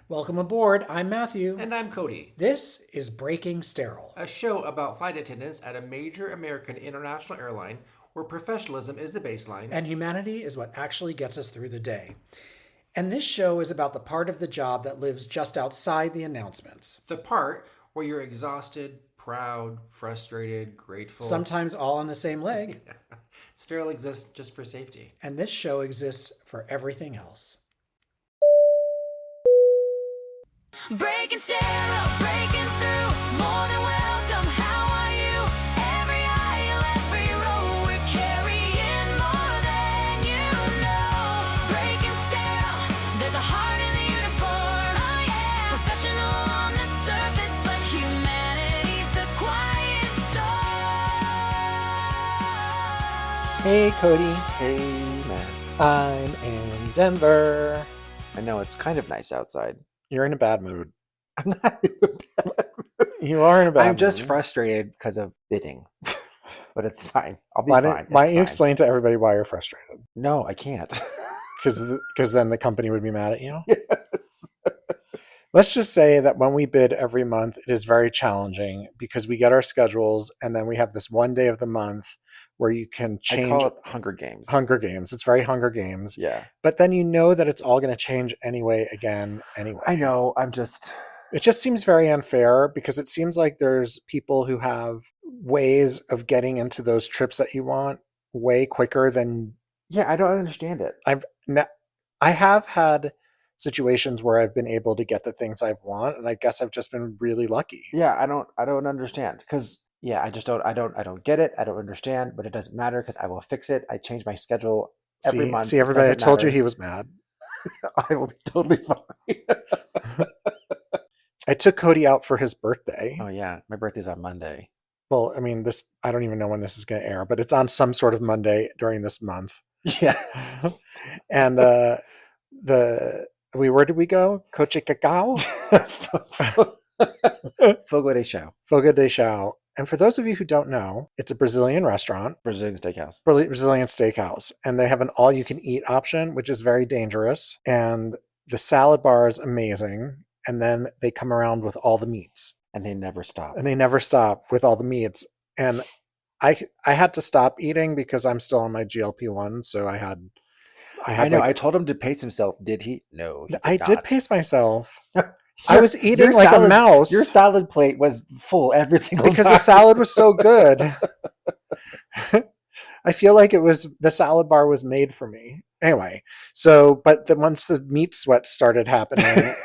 Welcome aboard. I'm Matthew. And I'm Cody, This is Breaking Sterile. a show about flight attendants at a major American international airline where professionalism is the baseline. And humanity is what actually gets us through the day. And this show is about the part of the job that lives just outside the announcements. The part where you're exhausted, proud, frustrated, grateful. Sometimes all on the same leg. Sterile exists just for safety. And this show exists for everything else. Breaking sterile, breaking through, more than welcome. How are you? Every aisle, every row, we're carrying more than you know. Breaking sterile, there's a heart in the uniform. Oh yeah, professional on the surface, but humanity's the quiet storm. Hey, Cody. Hey, Matt. I'm in Denver. I know it's kind of nice outside. You're in a bad mood. I'm not in a bad mood. You are in a bad I'm just mood. frustrated because of bidding, but it's fine. I'll be Why fine. don't It's you fine. explain to everybody why you're frustrated? No, I can't. Because then the company would be mad at you. Yes. Let's just say that when we bid every month, it is very challenging because we get our schedules and then we have this one day of the month where you can I change call it Hunger Games. Hunger Games. It's very Hunger Games. Yeah, But then you know that it's all going to change anyway. I know. I'm just. It just seems very unfair because it seems like there's people who have ways of getting into those trips that you want way quicker than Yeah, I don't understand it. I have had situations where I've been able to get the things I want, and I guess I've just been really lucky. Yeah, I don't understand because I just don't. I don't get it. I don't understand, but it doesn't matter because I will fix it. I change my schedule every month. See, everybody, I Doesn't told you matter. he was mad. I will be totally fine. I took Cody out for his birthday. Oh yeah, my birthday's on Monday. Well, I mean, I don't even know when this is going to air, but it's on some sort of Monday during this month. Yeah. And where did we go? Coche Cacao? Fogo de Chão, Fogo de Chão. And for those of you who don't know, it's a Brazilian restaurant, Brazilian steakhouse. Brazilian steakhouse, and they have an all-you-can-eat option, which is very dangerous. And the salad bar is amazing. And then they come around with all the meats. And they never stop. And they never stop with all the meats. And I had to stop eating because I'm still on my GLP-1, so I know. I told him to pace himself. Did he? No, I did pace myself. I Your- was eating your like salad- a mouse. Your salad plate was full every single because time. the salad was so good. I feel like the salad bar was made for me. Anyway, but once the meat sweats started happening,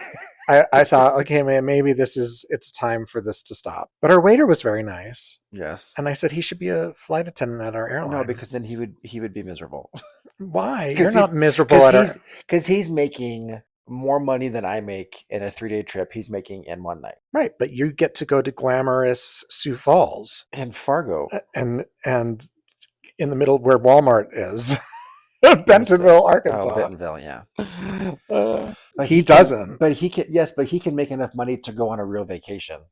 I thought, okay, man, maybe it's time for this to stop. But our waiter was very nice. Yes. And I said he should be a flight attendant at our airline. No, because then he would be miserable. Why? 'Cause You're not miserable because he's making more money than I make in a 3-day trip. He's making in one night. Right, but you get to go to glamorous Sioux Falls And Fargo. and in the middle where Walmart is. Bentonville, Arkansas. Oh, Bentonville, yeah. But he doesn't. But he can. Yes, but he can make enough money to go on a real vacation.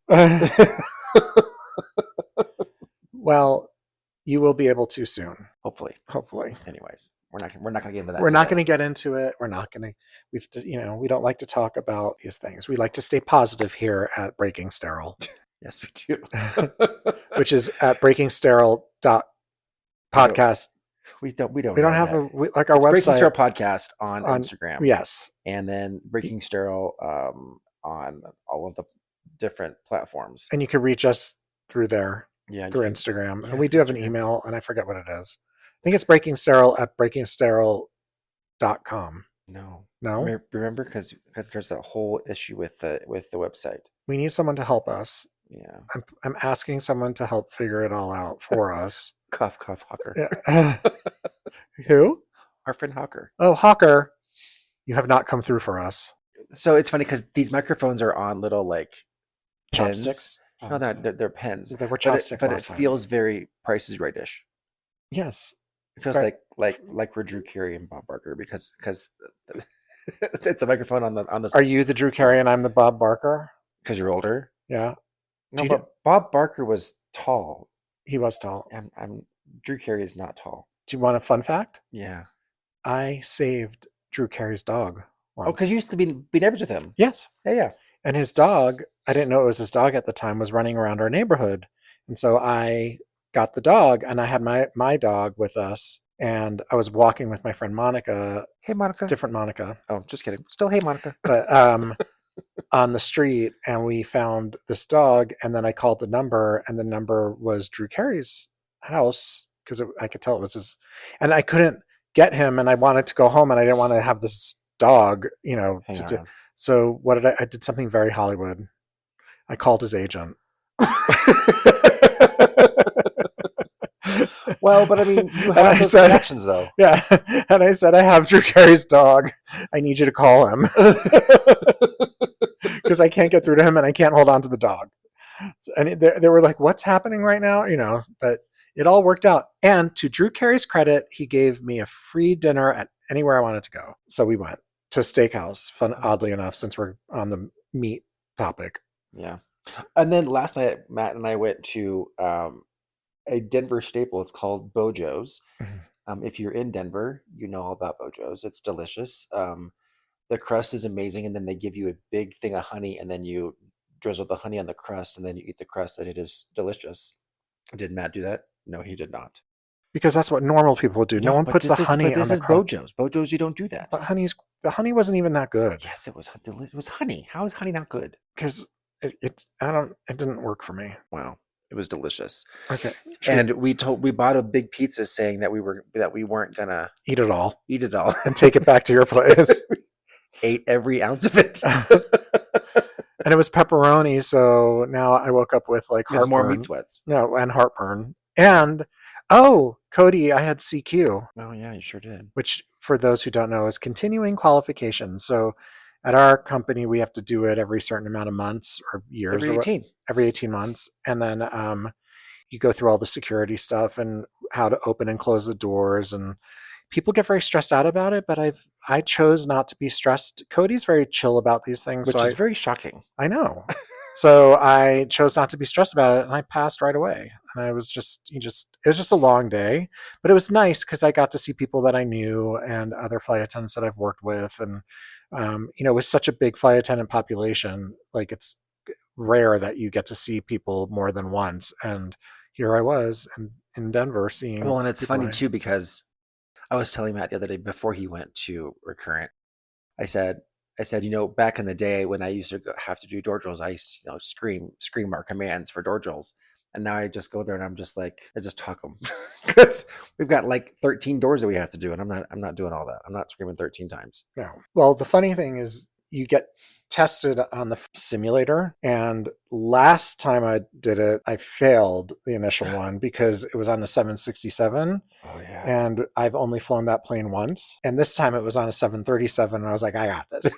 Well, you will be able to soon. Hopefully. Anyways, we're not going to get into that. We're not going to get into it. We're not going to. We don't like to talk about these things. We like to stay positive here at Breaking Sterile. Yes, we do. Which is at breakingsterile.podcast. We don't have our it's website. Breaking Sterile podcast on Instagram. Yes, and then Breaking Sterile on all of the different platforms. And you can reach us through there. Yeah, through Instagram. yeah, And we do have an email, and I forget what it is. I think it's breakingsterile@breakingsterile.com. No. Remember, because there's a whole issue with the website. We need someone to help us. Yeah. I'm asking someone to help figure it all out for us. Cough, Hawker. Yeah. Who? Our friend Hawker. Oh, Hawker. You have not come through for us. So it's funny because these microphones are on little like pens. Chopsticks? No, they're pens. They were chopsticks but it last time. feels very Price is Right-ish. Yes. It feels Right. like we're Drew Carey and Bob Barker because it's a microphone on the. Are you the Drew Carey and I'm the Bob Barker? Because you're older. Yeah. No, you but Bob Barker was tall. He was tall. I'm Drew Carey is not tall. Do you want a fun fact? Yeah. I saved Drew Carey's dog once. Oh, because you used to be neighbors with him. Yes. Yeah. And his dog, I didn't know it was his dog at the time, was running around our neighborhood. And so I got the dog, and I had my dog with us. And I was walking with my friend Monica, Hey, Monica. different Monica, Oh, just kidding. Still, hey, Monica. but on the street, and we found this dog. And then I called the number, and the number was Drew Carey's house because I could tell it was his. And I couldn't get him, and I wanted to go home, and I didn't want to have this dog, Hang to on. do. So what did I did something very Hollywood. I called his agent. Well, but I mean, you And I have those said- connections, though. Yeah. And I said, I have Drew Carey's dog. I need you to call him. Because I can't get through to him and I can't hold on to the dog. And they were like, what's happening right now? But it all worked out. And to Drew Carey's credit, he gave me a free dinner at anywhere I wanted to go. So we went to Steakhouse, oddly enough, since we're on the meat topic. Yeah. And then last night, Matt and I went to a Denver staple. It's called Bojo's. Mhm. If you're in Denver, you know all about Bojo's. It's delicious. The crust is amazing, and then they give you a big thing of honey, and then you drizzle the honey on the crust, and then you eat the crust, and it is delicious. Did Matt do that? No, he did not. Because that's what normal people do. No one but puts the honey but on this the is crust. Bojo's. Bojo's, you don't do that. But the honey wasn't even that good. Yes, it was. It was honey. How is honey not good? Because it didn't work for me. Wow, it was delicious. Okay. And we bought a big pizza, saying that we weren't gonna Eat it all eat it all and take it back to your place. Ate every ounce of it. And it was pepperoni, so now I woke up with like With heartburn. more meat sweats. No, and heartburn. And Cody, I had CQ, Oh yeah, you sure did. which for those who don't know is continuing qualification. So at our company, we have to do it every certain amount of months or years. Every 18. Every 18 months. And then you go through all the security stuff and how to open and close the doors, and people get very stressed out about it, but I chose not to be stressed. Cody's very chill about these things. Which so is very shocking. I know. So I chose not to be stressed about it, and I passed right away. And I was it was just a long day, but it was nice because I got to see people that I knew and other flight attendants that I've worked with. And, with such a big flight attendant population, like it's rare that you get to see people more than once. And here I was in Denver seeing. Well, and it's people funny too, because I was telling Matt the other day before he went to Recurrent, I said, back in the day when I used to have to do door drills, I used to scream our commands for door drills. And now I just go there and I'm just like, I just talk them because we've got like 13 doors that we have to do. And I'm not doing all that. I'm not screaming 13 times. No. Well, the funny thing is you get tested on the simulator, and last time I did it, I failed the initial one because it was on a 767. Oh yeah. And I've only flown that plane once. And this time it was on a 737, and I was like, I got this.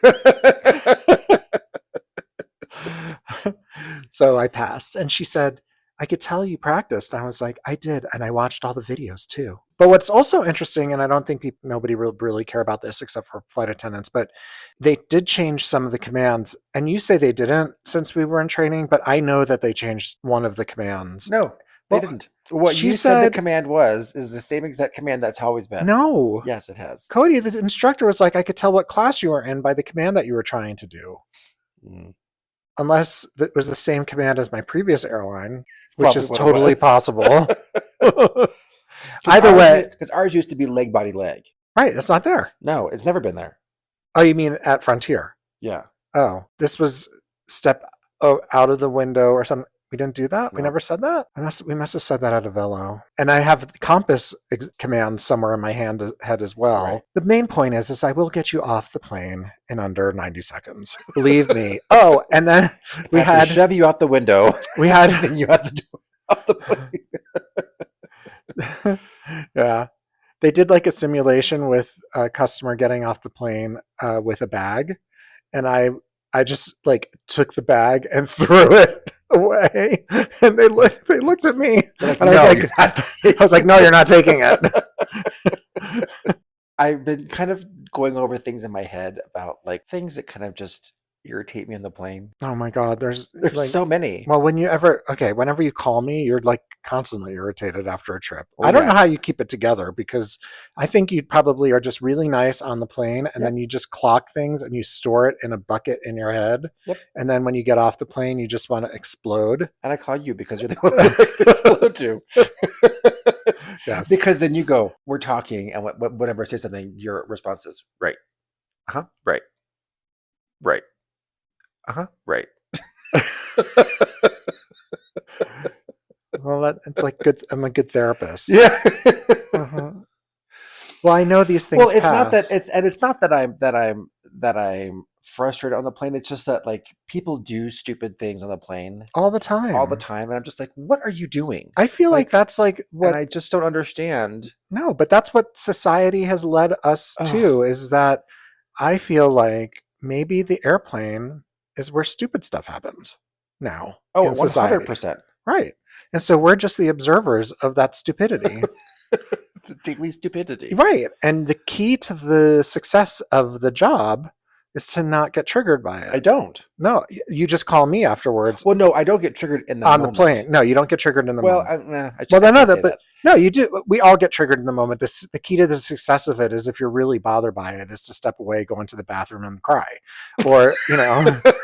So I passed. And she said, I could tell you practiced. I was like, I did. And I watched all the videos too. But what's also interesting, and I don't think nobody will really care about this except for flight attendants, but they did change some of the commands. And you say they didn't since we were in training, but I know that they changed one of the commands. No, they Well, didn't. What she you said the said- command is the same exact command that's always been. No. Yes, it has. Cody, the instructor was like, I could tell what class you were in by the command that you were trying to do. Mm. Unless it was the same command as my previous airline, which Probably is what it totally was. possible. Either way, because ours used to be leg, body, leg. right, it's not there. No, it's never been there. Oh, you mean at Frontier? Yeah. Oh, this was step out of the window or something. We didn't do that? We No. never said that? We must have said that at a velo. And I have the compass command somewhere in my head as well. Right. The main point is I will get you off the plane in under 90 seconds. Believe me. Oh, and then we I have to had shove you out the window. we had and you have to do it off the plane. yeah. They did like a simulation with a customer getting off the plane with a bag. And I just like took the bag and threw it away. And they looked at me. Like, And no, I was like, you're not I was like, no, you're not taking it. I've been kind of going over things in my head about like things that kind of just irritate me on the plane? Oh my God, there's There's so many. well, whenever you call me, you're like constantly irritated after a trip. Well, I don't yeah. know how you keep it together because I think you probably are just really nice on the plane and Yep. then you just clock things and you store it in a bucket in your head. Yep. And then when you get off the plane, you just want to explode. And I call you because you're the one I explode to. Yes. Because then you go, we're talking, and whenever I say something, your response is right. Right. Right. Right. Well, it's like good. I'm a good therapist. Yeah. Uh-huh. Well, I know these things. Well, it's not that pass. it's not that I'm frustrated on the plane. It's just that like people do stupid things on the plane all the time. all the time, and I'm just like, what are you doing? I feel like that's like And what I just don't understand. No, but that's what society has led us Ugh. to, is that I feel like maybe the airplane is where stupid stuff happens now Oh, in society. 100%. Right. And so we're just the observers of that stupidity. Daily stupidity. Right. And the key to the success of the job is to not get triggered by it. I don't. No, you just call me afterwards Well, no, I don't get triggered in the on moment. the plane. No, you don't get triggered in the Well, moment. well, then but no, you do. We all get triggered in the moment. The key to the success of it is, if you're really bothered by it, is to step away, go into the bathroom, and cry, or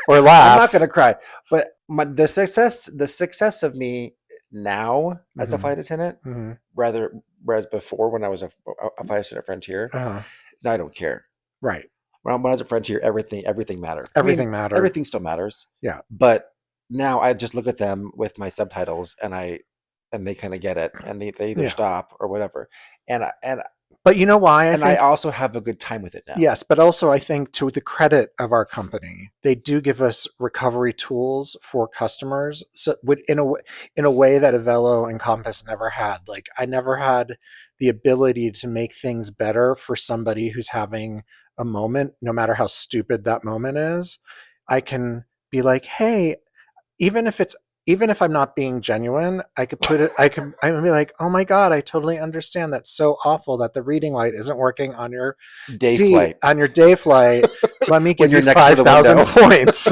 or laugh. I'm not going to cry, but the success of me now as a Mhm. flight attendant, Mhm. whereas before when I was a flight attendant at Frontier, Uh-huh. is I don't care. Right. When I was at Frontier, everything mattered. Everything mattered. Everything still matters. Yeah. But now I just look at them with my subtitles, and they kind of get it, and they either Yeah. stop or whatever. But you know why? I also have a good time with it now. Yes, but also I think, to the credit of our company, they do give us recovery tools for customers. So in a way that Avelo and Compass never had. Like, I never had the ability to make things better for somebody who's having a moment, no matter how stupid that moment is. I can be like, hey, even if I'm not being genuine, I could I'm gonna be like, oh my God, I totally understand. That's so awful that the reading light isn't working on your Day seat, flight. on your day flight. Let me give you're you next to the 5,000 window. points.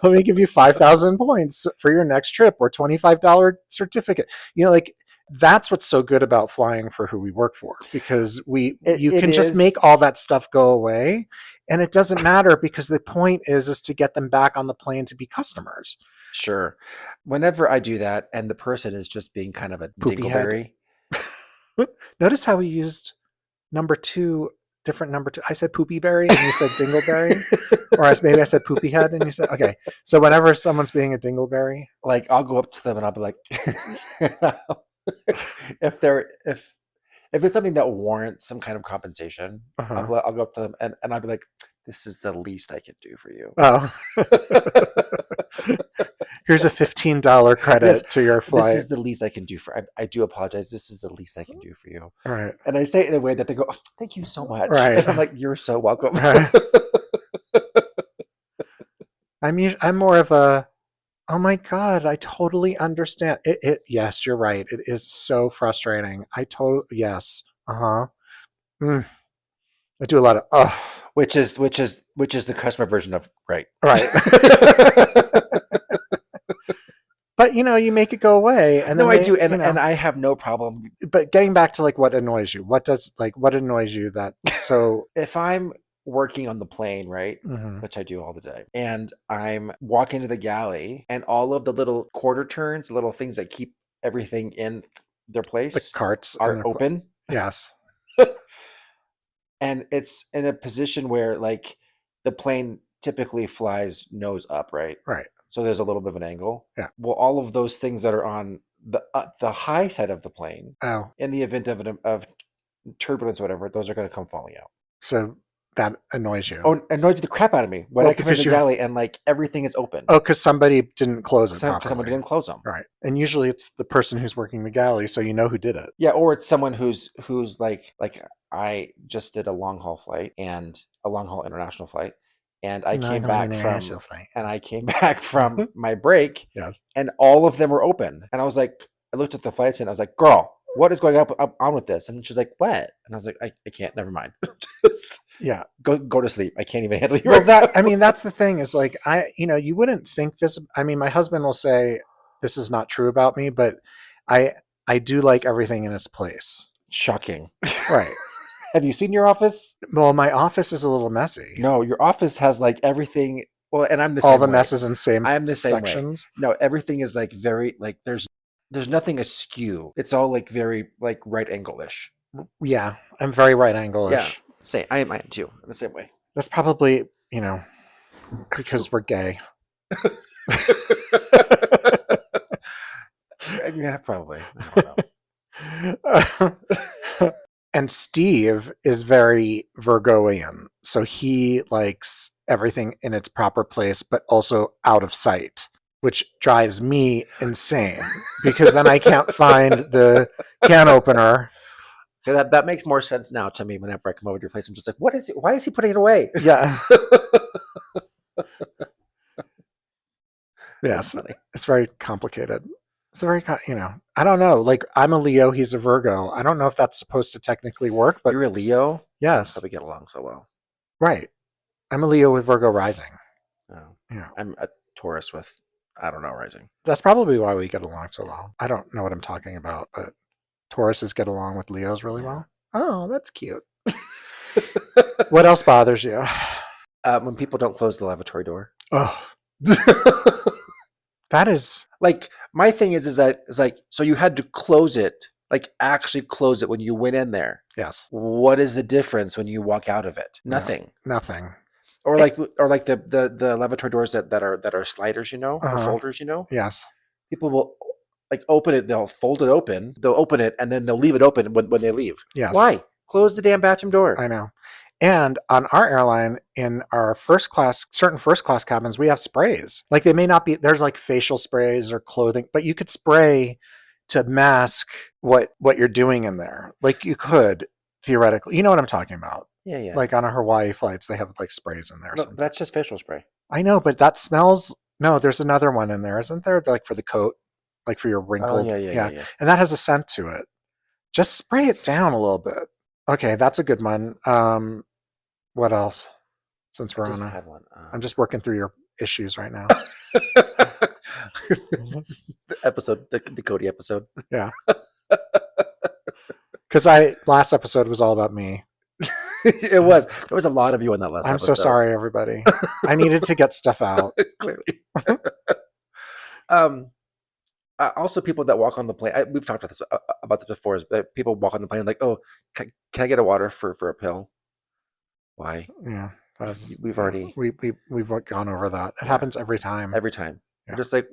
Let me give you 5,000 points for your next trip, or $25 certificate. Like, that's what's so good about flying for who we work for, because you can just make all that stuff go away, and it doesn't matter, because the point is to get them back on the plane to be customers. Sure. Whenever I do that, and the person is just being kind of a Poopy head. dingleberry. Notice how we used different number two. I said poopy berry and you said dingleberry, or maybe I said poopy head and you said, okay. So whenever someone's being a dingleberry, Like, I'll go up to them and I'll be like, if it's something that warrants some kind of compensation, Uh-huh. I'll go up to them and I'll be like, this is the least I can do for you. oh, here's a $15 credit Yes, to your flight. This is the least I can do I do apologize. This is the least I can do for you. All right. And I say it in a way that they go, oh, thank you so much. Right. And I'm like, you're so welcome. Right. I'm more of a, oh my God, I totally understand. Yes, you're right. It is so frustrating. Yes. Uh-huh. I do a lot of, which is the customer version of right. Right. But you make it go away, and No, then I do, and I have no problem. But getting back to like what annoys you, what annoys you that so if I'm working on the plane, right, Mhm. which I do all the time, and I'm walking to the galley, and all of the little quarter turns, little things that keep everything in their the place carts are open, Yes. and it's in a position where like the plane typically flies nose up, right? Right. So there's a little bit of an angle. Yeah. Well, all of those things that are on the high side of the plane, Oh, in the event of turbulence or whatever, those are going to come falling out. so that annoys you. Oh, it annoys the crap out of me when I come into the galley and like everything is open. Oh, because somebody didn't close it Because properly. someone didn't close them. Right. And usually it's the person who's working the galley, so you know who did it. Yeah, or it's someone who's like I just did a long haul international flight, and I came back from my break, Yes. and all of them were open, and I was like, I looked at the flight attendant, I was like, girl, what is going on with this? And she's like, what? And I was like, I can't, never mind. Yeah. Go to sleep. I can't even handle you. Well, right now." that's the thing is like, you wouldn't think this. I mean, my husband will say this is not true about me, but I, I do like everything in its place. Shocking. Right. Have you seen your office? Well, my office is a little messy. No, your office has like everything. Well, and I'm the All same the way. messes in same I'm the same way. sections. No, everything is like very like there's nothing askew. It's all like very like right angle-ish. Yeah, I'm very right angle-ish. Yeah. Same. I am too. I'm the same way. That's probably, because we're gay. Yeah, probably. I don't know. And Steve is very Virgoian. So he likes everything in its proper place, but also out of sight, which drives me insane because then I can't find the can opener. That makes more sense now to me whenever I come over to your place. I'm just like, what is it? Why is he putting it away? Yeah. That's Yes. funny. It's very complicated. It's very, I don't know. Like, I'm a Leo, he's a Virgo. I don't know if that's supposed to technically work, but You're a Leo? yes. How we get along so well. Right. I'm a Leo with Virgo rising. Oh. Yeah. I'm a Taurus with, I don't know, rising. That's probably why we get along so well. I don't know what I'm talking about, but Tauruses get along with Leos really well. Oh, that's cute. What else bothers you? When people don't close the lavatory door. Oh, that is Like, my thing is that it's like, so you had to close it, like actually close it when you went in there. yes, What is the difference when you walk out of it? No. Nothing. nothing. Or like the lavatory doors that are sliders, or Uh-huh. folders, Yes, People will like open it, they'll fold it open, they'll open it, and then they'll leave it open when they leave. yes. Why? Close the damn bathroom door. I know. And on our airline, in our certain first class cabins, we have sprays. Like they may not be, there's like facial sprays or clothing, but you could spray to mask what you're doing in there. Like you could theoretically, you know what I'm talking about. Yeah. Like on our Hawaii flights, they have like sprays in there. No, that's just facial spray. I know, but that smells. No, there's another one in there, isn't there? Like for the coat, like for your wrinkled. Yeah. And that has a scent to it. Just spray it down a little bit. Okay, that's a good one. What else? Since we're Just on had one. I'm just working through your issues right now. The episode, the Cody episode. Yeah. Because last episode was all about me. It was. There was a lot of you in that last I'm episode. so sorry, everybody. I needed to get stuff out. Clearly. Also, people that walk on the plane. We've talked about this before. Is that people walk on the plane like, "Oh, can I get a water for a pill?" Why? Yeah. We've already we've gone over that. It Yeah. happens every time. every time. Yeah. I'm just like,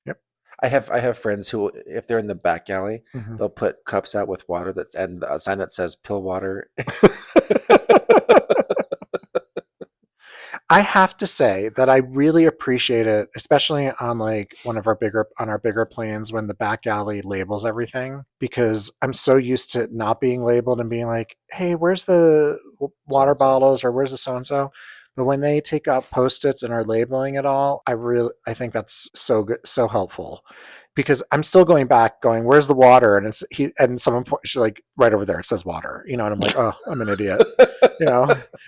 Yep. I have friends who, if they're in the back alley, Mhm. they'll put cups out with water and a sign that says "pill water." I have to say that I really appreciate it, especially on like on our bigger planes when the back alley labels everything, because I'm so used to not being labeled and being like, hey, where's the water So-and-so. bottles or where's the so-and-so? But when they take out Post-its and are labeling it all, I think that's so good, so helpful, because I'm still going back going, where's the water? And someone she's like, right over there, it says water, and I'm like, oh, I'm an idiot.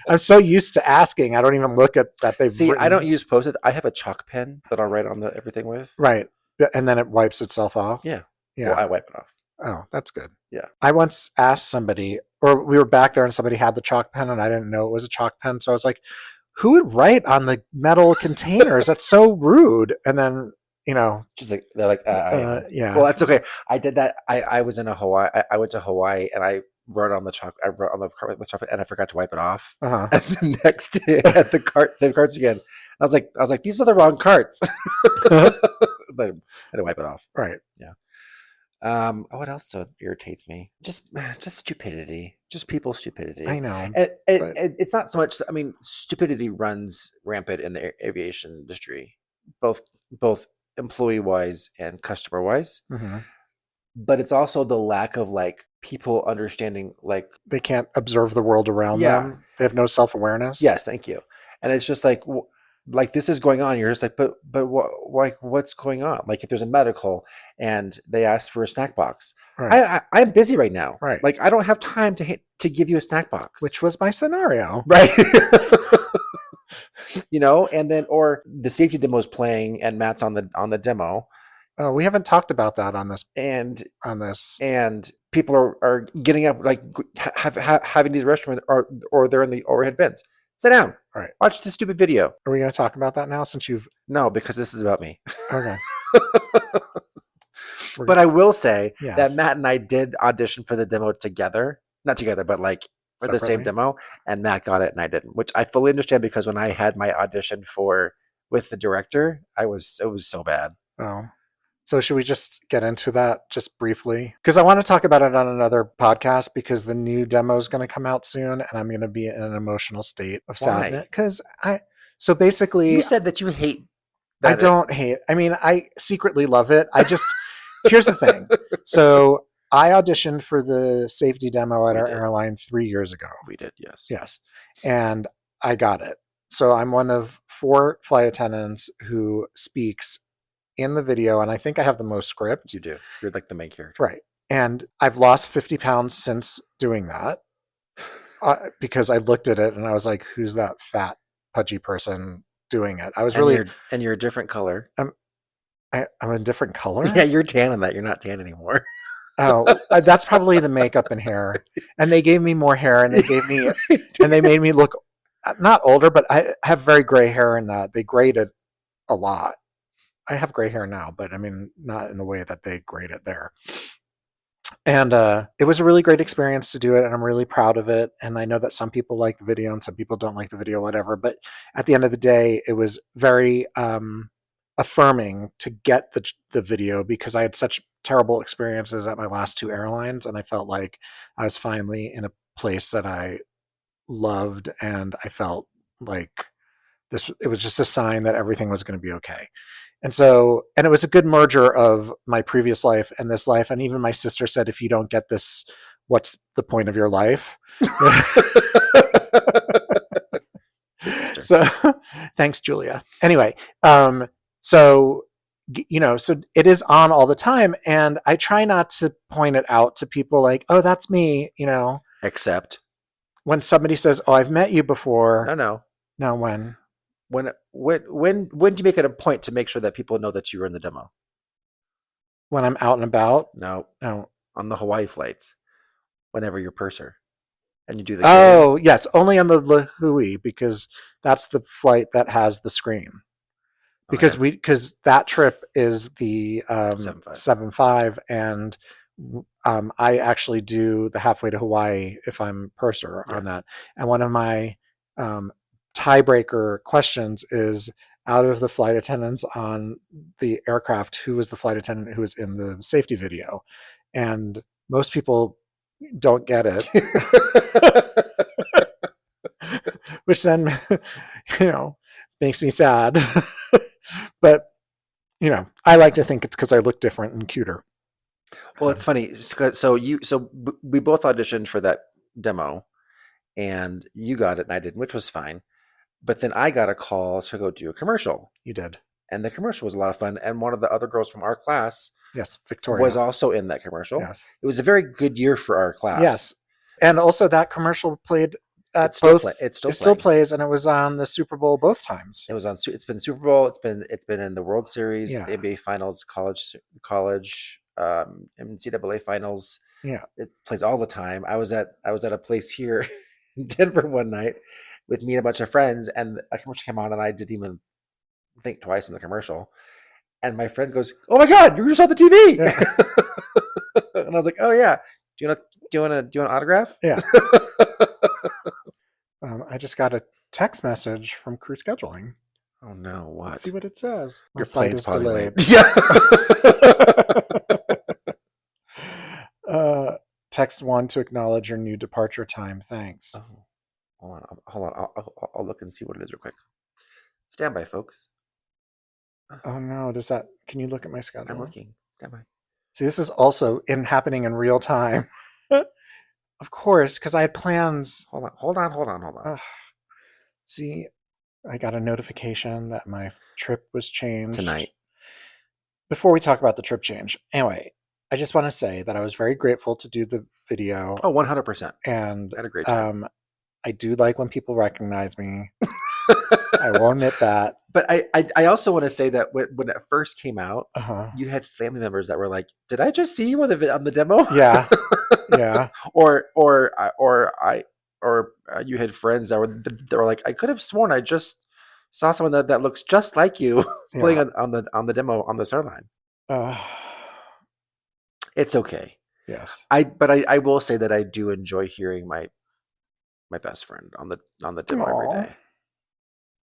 I'm so used to asking. I don't even look at that. They've See, I written- don't use Post-it. I have a chalk pen that I'll write on everything with. Right. And then it wipes itself off. Yeah. Yeah. Well, I wipe it off. Oh, that's good. Yeah. I once asked somebody, or we were back there and somebody had the chalk pen and I didn't know it was a chalk pen. So I was like, who would write on the metal containers? That's so rude. And then, Just like they're like, yeah. well, that's okay. I did that. I was in Hawaii. I went to Hawaii and I wrote on the chalk. I wrote on the cart with chocolate and I forgot to wipe it off. Uh-huh. And the next day, I had the same carts again. I was like, these are the wrong carts. I had to wipe it off. Right. What else irritates me? Just stupidity. Just people's stupidity. I know. And but- it's not so much. I mean, stupidity runs rampant in the aviation industry, both employee wise and customer wise. Mhm. But it's also the lack of like people understanding. Like, They can't observe the world around Yeah. them. They have no self-awareness. yes, thank you. And it's just like this is going on. You're just like, but what's going on? Like, if there's a medical and they ask for a snack box, Right. I'm busy right now. Right. Like, I don't have time to to give you a snack box. which was my scenario. right. And then or the safety demo is playing and Matt's on the demo Oh, we haven't talked about that on this. and On this. people are getting up like having these restrooms or they're in the overhead bins. Sit down. Right. Watch the stupid video. Are we going to talk about that now? Since you've No, because this is about me. okay. But I will say Yes. that Matt and I did audition for the demo together. Not together, but like for the same Separately? demo. And Matt got it and I didn't, which I fully understand because when I had my audition with the director, it was so bad. Oh. So should we just get into that just briefly? Because I want to talk about it on another podcast because the new demo is going to come out soon and I'm going to be in an emotional state of Why? sadness. Because so basically, You said that you hate I that. don't hate. I mean, I secretly love it. I just here's the thing. So I auditioned for the safety demo at We our did. airline 3 years ago. We did, yes. Yes, and I got it. So I'm one of 4 flight attendants who speaks in the video, and I think I have the most script. You do. You're like the main character. Right, and I've lost 50 pounds since doing that because I looked at it and I was like, "Who's that fat, pudgy person doing it?" I was really. And you're a different color. I'm a different color. Yeah, you're tan on that. You're not tan anymore. Oh, that's probably the makeup and hair. And they gave me more hair, and they made me look not older, but I have very gray hair in that they grayed it a lot. I have gray hair now, but I mean, not in the way that they grayed it there. And it was a really great experience to do it, and I'm really proud of it. And I know that some people like the video and some people don't like the video, whatever. But at the end of the day, it was very affirming to get the video because I had such terrible experiences at my last 2 airlines, and I felt like I was finally in a place that I loved, and I felt like it was just a sign that everything was going to be okay. And it was a good merger of my previous life and this life. And even my sister said, if you don't get this, what's the point of your life? So thanks, Julia. Anyway, so it is on all the time. And I try not to point it out to people like, oh, that's me, Except when somebody says, oh, I've met you before. No, when? When do you make it a point to make sure that people know that you were in the demo? When I'm out and about? No. No. On the Hawaii flights. Whenever you're purser. And you do the Oh, yes. Only on the Lahui because that's the flight that has the screen. Because because that trip is the 7.5 and I actually do the halfway to Hawaii if I'm purser on that. And one of my tiebreaker questions is out of the flight attendants on the aircraft, who was the flight attendant who was in the safety video? And most people don't get it. Which then, makes me sad. But, I like to think it's because I look different and cuter. Well, it's funny. So we both auditioned for that demo and you got it and I didn't, which was fine. But then I got a call to go do a commercial. You did. And the commercial was a lot of fun. And one of the other girls from our class Yes, Victoria. was also in that commercial. Yes. It was a very good year for our class. Yes. And also that commercial played at It still still plays, and it was on the Super Bowl both times. It was on. It's been Super Bowl. It's been in the World Series, Yeah. the NBA Finals, college, NCAA Finals. Yeah. It plays all the time. I was at a place here in Denver one night with me and a bunch of friends, and a commercial came on, and I didn't even think twice in the commercial. And my friend goes, "Oh my God, you just saw the TV!" Yeah. And I was like, "Oh yeah, do you want an autograph?" Yeah. I just got a text message from crew scheduling. Oh no, what? Let's see what it says. My Your flight plane's is probably delayed. late. Yeah. Text 1 to acknowledge your new departure time. Thanks. Oh, hold on. I'll look and see what it is real quick. Stand by, folks. Oh no, can you look at my schedule? I'm looking. Stand by. See, this is also happening in real time. Of course, because I had plans. Hold on. Ugh. See, I got a notification that my trip was changed Tonight. Before we talk about the trip change, anyway, I just want to say that I was very grateful to do the video, Oh, 100%. and Had a great time. I do like when people recognize me. I will admit that. But I also want to say that when it first came out, Uh-huh. you had family members that were like, "Did I just see you on the demo?" Yeah, yeah. or you had friends that were like, "I could have sworn I just saw someone that looks just like you playing Yeah. on the demo on this airline." Uh, It's okay. yes. But I will say that I do enjoy hearing my best friend on the demo Aw. every day.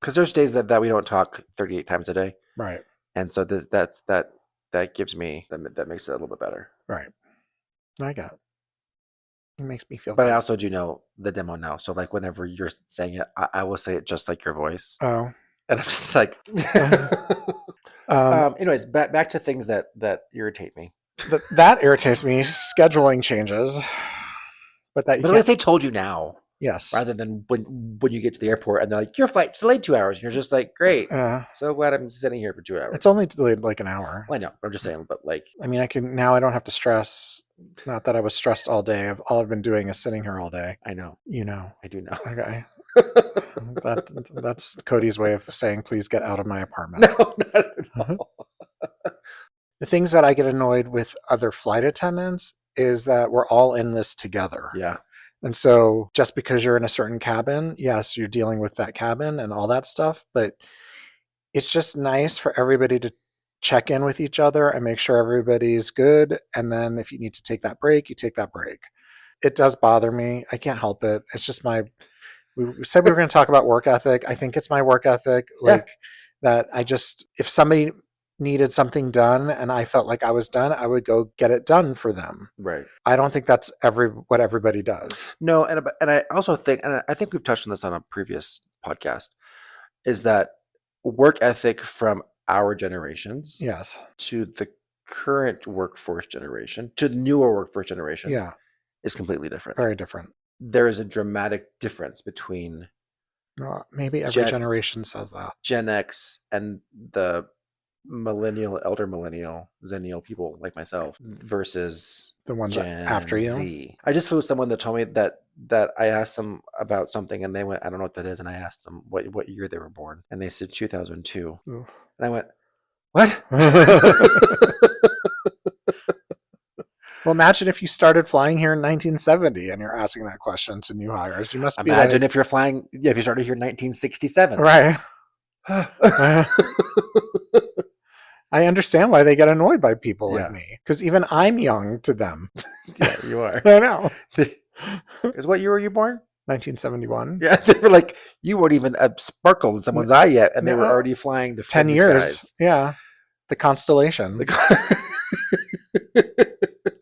Because there's days that we don't talk 38 times a day, Right, and so that gives me that makes it a little bit better. right. I got it. It makes me feel But I good. also do know the demo now, so like whenever you're saying it, I will say it just like your voice, Oh. and I'm just like. Anyways, back to things that irritate me. That irritates me. Scheduling changes. But that you But at can't. least they told you now, Yes. rather than when you get to the airport and they're like, your flight's delayed 2 hours, and you're just like, great, so glad I'm sitting here for 2 hours. It's only delayed like an hour. Well, I know, I'm just saying, but like, I mean, I don't have to stress. Not that I was stressed all day. All I've been doing is sitting here all day. I know, You know. I do know. Okay. That's Cody's way of saying, please get out of my apartment. No, not at all. The things that I get annoyed with other flight attendants is that we're all in this together. Yeah, And so just because you're in a certain cabin, yes, you're dealing with that cabin and all that stuff, but it's just nice for everybody to check in with each other and make sure everybody's good. And then if you need to take that break, you take that break. It does bother me. I can't help it. It's just we said we were going to talk about work ethic. I think it's my work ethic. Like that if somebody needed something done and I felt like I was done, I would go get it done for them. right. I don't think that's what everybody does. No, and I also think, and I think we've touched on this on a previous podcast, is that work ethic from our generations Yes. to the current workforce generation, to the newer workforce generation, Yeah. is completely different. Very different. There is a dramatic difference between Well, maybe every Gen- generation says that. Gen X and the millennial, elder millennial, zennial people like myself versus The ones Gen after you. Z. I just flew with someone that told me that I asked them about something and they went, I don't know what that is, and I asked them what year they were born, and they said 2002, Oof. and I went, what? Well, imagine if you started flying here in 1970 and you're asking that question to new hires. You must be Imagine if you started here in 1967. right. I understand why they get annoyed by people like Yeah. me, because even I'm young to them. Yeah, you are. I know. Because what year were you born? 1971. Yeah, they were like, you weren't even a sparkle in someone's eye yet, and they were No. already flying the 10 friendly years. skies. Yeah. The constellation.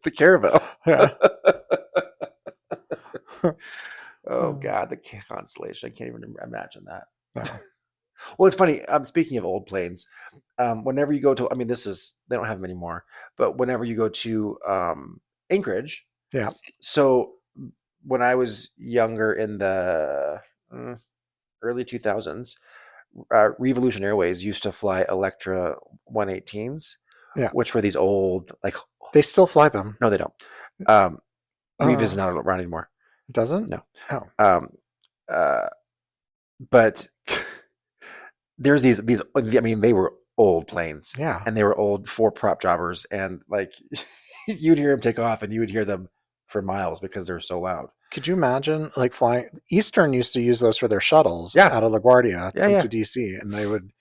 The Caravel. Yeah. Oh God, the constellation. I can't even imagine that. No. Well, it's funny. Speaking of old planes, whenever you go to, I mean, they don't have them anymore, but whenever you go to Anchorage, Yeah. So when I was younger in the early 2000s, Revolution Airways used to fly Electra 118s, Yeah. which were these old, like, They still fly them. no, they don't. Rev is not around anymore. It doesn't? No. Oh. But there's these. I mean, they were old planes, Yeah. and they were old 4-prop jobbers, and like you'd hear them take off, and you would hear them for miles because they're so loud. Could you imagine like flying? Eastern used to use those for their shuttles Yeah. out of LaGuardia Yeah. to DC, and they would.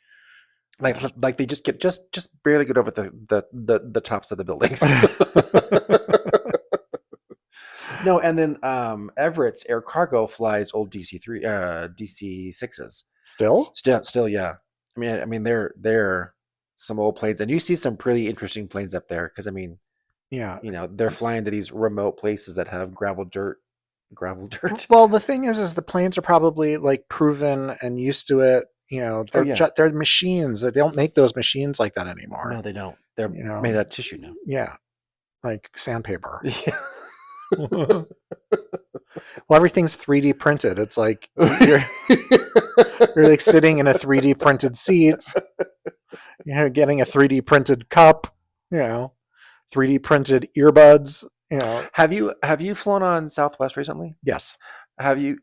Like they just barely get over the tops of the buildings. No, and then Everett's Air Cargo flies old DC6s. Still? Still, yeah. I mean, they're some old planes, and you see some pretty interesting planes up there because I mean, Yeah. they're flying to these remote places that have gravel dirt. Well, the thing is the planes are probably like proven and used to it. They're machines. They don't make those machines like that anymore. No, they don't. They're You know. made out of tissue now. Yeah, like sandpaper. Yeah. Well, everything's 3D printed. It's like you're like sitting in a 3D printed seat. Getting a 3D printed cup. 3D printed earbuds. You know, Have you flown on Southwest recently? yes. Have you?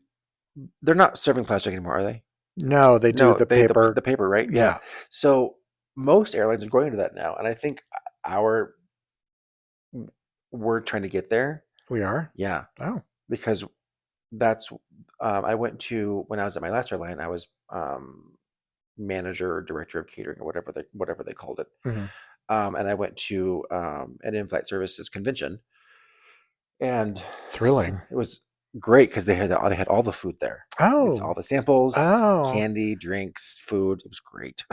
They're not serving plastic anymore, are they? No, they do No, the they paper. the paper, right? Yeah. So most airlines are going to that now, and I think our we're trying to get there. We are. Yeah, Oh, because that's I went to when I was at my last airline. I was manager or director of catering or whatever they called it. mhm. And I went to an in-flight services convention, and Thrilling. it was great because they had all the food there. It's all Oh, the samples, oh. candy, drinks, food. It was great.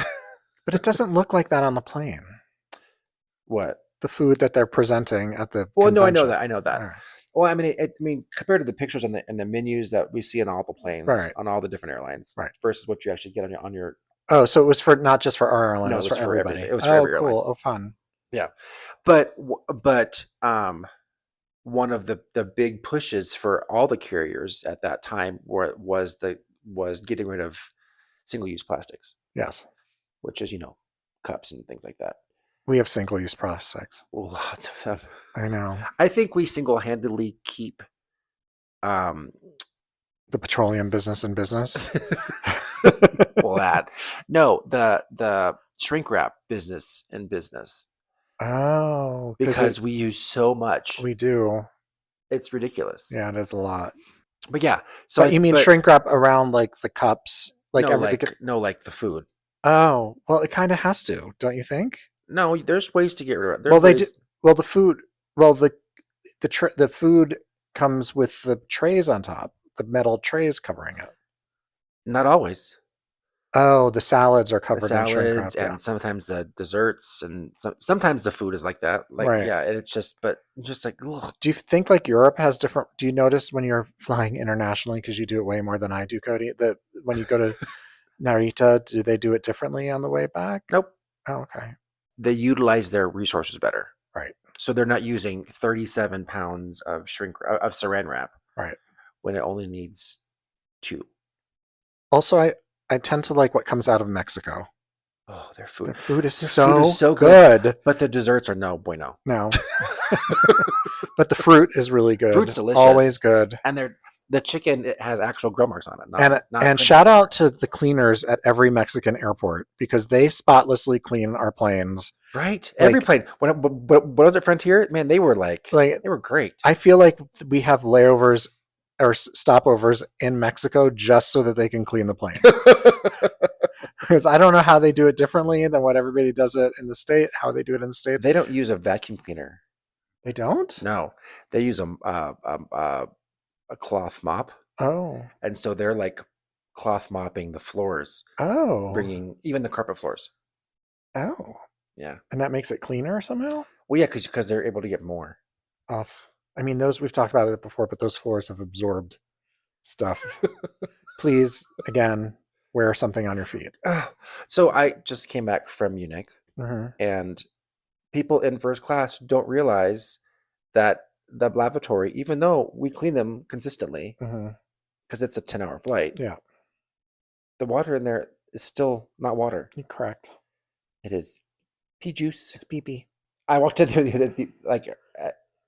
But it doesn't look like that on the plane. What? The food that they're presenting at the Well, no, I know convention. that. I know that. All right. Well, I mean, compared to the pictures and the menus that we see on all the planes, Right. on all the different airlines, Right. versus what you actually get on your. Oh, so it was for not just for our airline, No, it was for everybody. everything. It was for Oh, every airline. cool. Oh, fun. But one of the big pushes for all the carriers at that time was getting rid of single-use plastics, Yes. which is cups and things like that. We have single-use plastics. Lots of them. I know. I think we single-handedly keep The petroleum business in business. that. No, the shrink wrap business in business. Oh, Because we use so much. we do. It's ridiculous. Yeah, it is a lot. But yeah. So So you mean shrink wrap around like the cups? Like no, everything? like the food. Oh, well, it kind of has to, don't you think? No, there's ways to get rid of it. Well, they do. Well, the food. Well, the food comes with the trays on top, the metal trays covering it. Not always. Oh, the salads are covered The in shrink wrap. salads and sometimes the desserts and sometimes the food is like that. Like Right. yeah, and it's just like ugh. Do you think like Europe has different? Do you notice when you're flying internationally, because you do it way more than I do, Cody, that when you go to Narita, do they do it differently on the way back? Nope. Oh, okay. They utilize their resources better. Right. So they're not using 37 pounds of saran wrap. Right. When it only needs 2. Also, I tend to like what comes out of Mexico. Oh, their food. Their food is Their so, food is so good. But the desserts are no bueno. No. But the fruit is really good. Fruit's delicious. Always good. And the chicken, it has actual grill marks on it. And shout out to the cleaners at every Mexican airport, because they spotlessly clean our planes. Right. Like- Every plane. When was it Frontier? Man, they were they were great. I feel like we have layovers or stopovers in Mexico just so that they can clean the plane. Because I don't know how they do it differently than what everybody does it in the state. How they do it in the States. They don't use a vacuum cleaner. They don't. No, they use a cloth mop, Oh. and so they're like cloth mopping the floors, Oh. bringing even the carpet floors. Oh. Yeah. And that makes it cleaner somehow. Well, yeah, because they're able to get more. Off. I mean, those we've talked about it before, but those floors have absorbed stuff. Please, again, wear something on your feet. So I just came back from Munich, Hmm. and people in first class don't realize that the lavatory, even though we clean them consistently, Hmm. because it's a 10-hour flight, Yeah, the water in there is still not water. you're correct. It is pea juice. It's pee-pee. I walked in there the other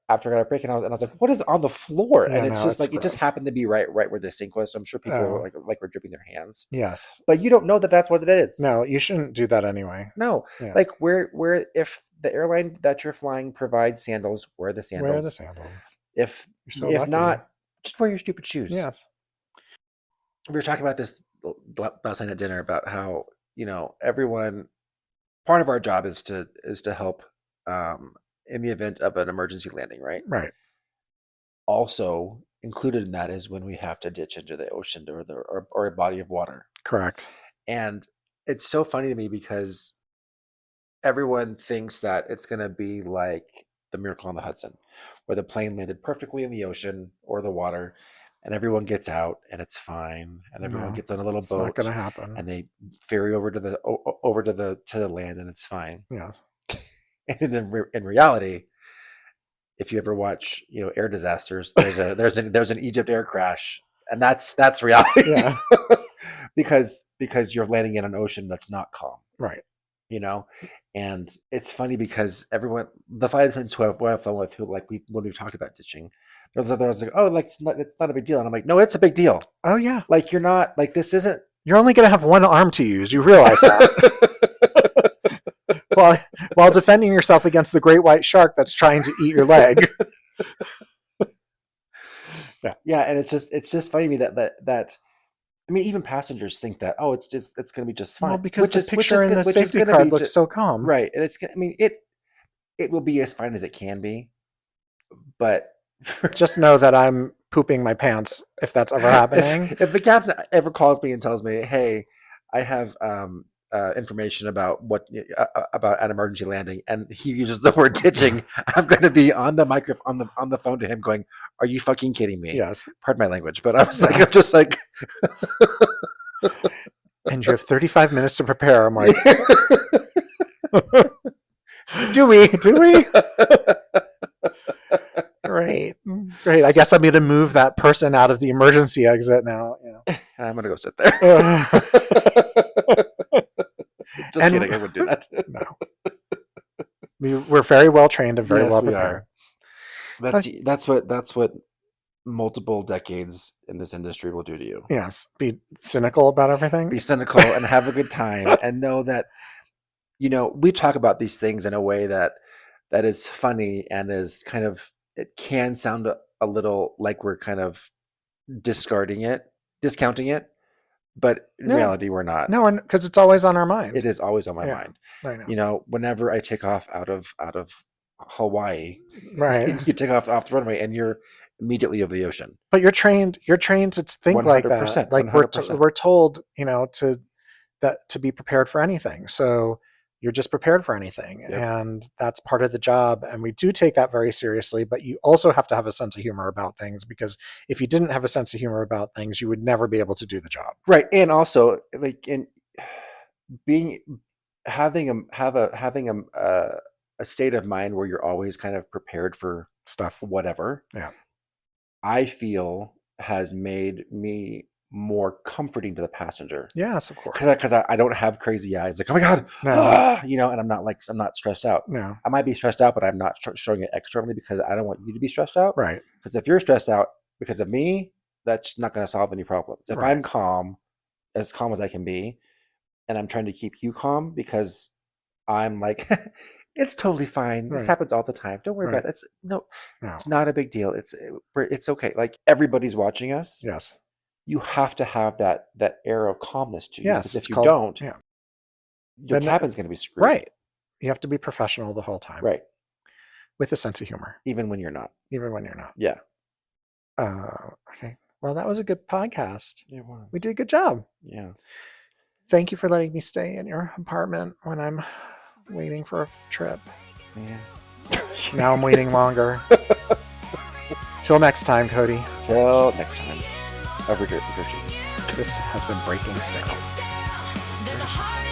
after I got a break, and I was like, "What is on the floor?" Yeah, And it's no, just it's it just gross. happened to be right where the sink was. So I'm sure people Oh. were dripping their hands, Yes. but you don't know that that's what it is. No, you shouldn't do that anyway. No. Yeah. Like where if the airline that you're flying provides sandals, wear the sandals. Wear the sandals. If You're so if lucky. not, just wear your stupid shoes. Yes. We were talking about this last night at dinner about how everyone. Part of our job is to help in the event of an emergency landing, right? Right. Also included in that is when we have to ditch into the ocean or a body of water. Correct. And it's so funny to me because everyone thinks that it's going to be like the Miracle on the Hudson, where the plane landed perfectly in the ocean or the water, and everyone gets out and it's fine, and everyone No, gets on a little It's boat not going to happen. and they ferry over to the land, and it's fine. Yes. And in reality, if you ever watch air disasters, there's an Egypt air crash, and that's reality. Yeah. because you're landing in an ocean that's not calm. Right. you know. And it's funny because everyone, the flight attendants who I've flown with, who like when we talked about ditching, there was like, oh, like it's not a big deal, and I'm like, no, it's a big deal. Oh yeah. Like you're not like this isn't. You're only going to have one arm to use. You realize that. while defending yourself against the great white shark that's trying to eat your leg. Yeah, and it's just funny to me that I mean, even passengers think that, oh, it's going to be just fine. Well, because the picture in the safety card looks so calm. Right, and I mean, it will be as fine as it can be, but just know that I'm pooping my pants if that's ever happening. If the captain ever calls me and tells me, hey, I have information about about an emergency landing, and he uses the word ditching, I'm going to be on the microphone on the phone to him going, are you fucking kidding me? Yes. Pardon my language, but I'm just like and you have 35 minutes to prepare. I'm like, do we? Great. I guess I'm going to move that person out of the emergency exit now. And I'm going to go sit there. Just kidding. I wouldn't do that. No. We're very well trained and very Yes, well we prepared. That's what multiple decades in this industry will do to you. Yes. Be cynical about everything. Be cynical and have a good time, and know that, you know, we talk about these things in a way that is funny and is kind of, it can sound a little like we're kind of discounting it, but in reality we're not. No, because it's always on our mind. It is always on my mind. I know. You know, whenever I take off out of Hawaii, right? You take off the runway and you're immediately over the ocean. But you're trained to think like that. Like 100%. We're told, you know, to be prepared for anything. So you're just prepared for anything. Yep. And that's part of the job. And we do take that very seriously, but you also have to have a sense of humor about things, because if you didn't have a sense of humor about things, you would never be able to do the job. Right. And also, like, in having a state of mind where you're always kind of prepared for stuff, whatever. Yeah. I feel has made me more comforting to the passenger. Yes, of course. Because I don't have crazy eyes like, oh my God, you know, and I'm not stressed out. No, I might be stressed out, but I'm not showing it externally because I don't want you to be stressed out. Right. Because if you're stressed out because of me, that's not going to solve any problems. If I'm calm as I can be, and I'm trying to keep you calm because I'm like, it's totally fine. This happens all the time. Don't worry about it. It's not a big deal. It's okay. Like, everybody's watching us. Yes. You have to have that air of calmness to you. Yes. Because if you don't, your Then cabin's going to be screwed. Right. You have to be professional the whole time. Right. With a sense of humor. Even when you're not. Yeah. Okay. Well, that was a good podcast. Yeah, well, we did a good job. Yeah. Thank you for letting me stay in your apartment when I'm waiting for a trip. Yeah. Now I'm waiting longer. Till next time, Cody. Till next time. Over here. This has been Breaking Sterile. There's a heart